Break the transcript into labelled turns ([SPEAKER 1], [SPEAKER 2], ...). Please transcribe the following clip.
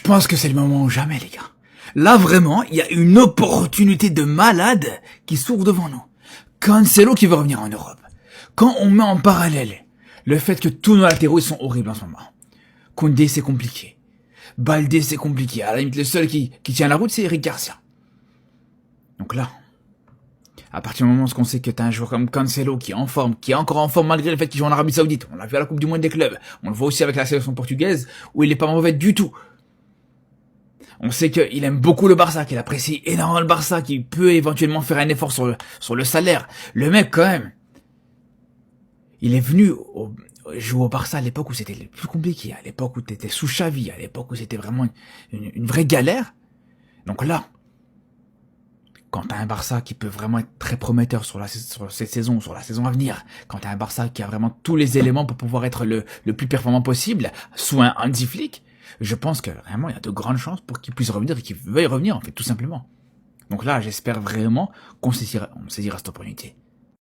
[SPEAKER 1] pense que c'est le moment ou jamais, les gars. Là, vraiment, il y a une opportunité de malade qui s'ouvre devant nous. Cancelo qui veut revenir en Europe. Quand on met en parallèle le fait que tous nos latéraux ils sont horribles en ce moment. Koundé, c'est compliqué. Baldé, c'est compliqué. À la limite, le seul qui tient la route, c'est Eric Garcia. Donc là, à partir du moment où on sait que t'as un joueur comme Cancelo qui est en forme, qui est encore en forme malgré le fait qu'il joue en Arabie Saoudite, on l'a vu à la Coupe du Monde des clubs, on le voit aussi avec la sélection portugaise, où il est pas mauvais du tout. On sait qu'il aime beaucoup le Barça, qu'il apprécie énormément le Barça, qu'il peut éventuellement faire un effort sur le salaire. Le mec, quand même, il est venu jouer au Barça à l'époque où c'était le plus compliqué, à l'époque où t'étais sous Xavi, à l'époque où c'était vraiment une vraie galère. Donc là, quand t'as un Barça qui peut vraiment être très prometteur sur cette saison, sur la saison à venir, quand t'as un Barça qui a vraiment tous les éléments pour pouvoir être le plus performant possible, sous un Hansi Flick, je pense que vraiment il y a de grandes chances pour qu'il puisse revenir et qu'il veuille revenir, en fait, tout simplement. Donc là, j'espère vraiment qu'on saisira cette opportunité.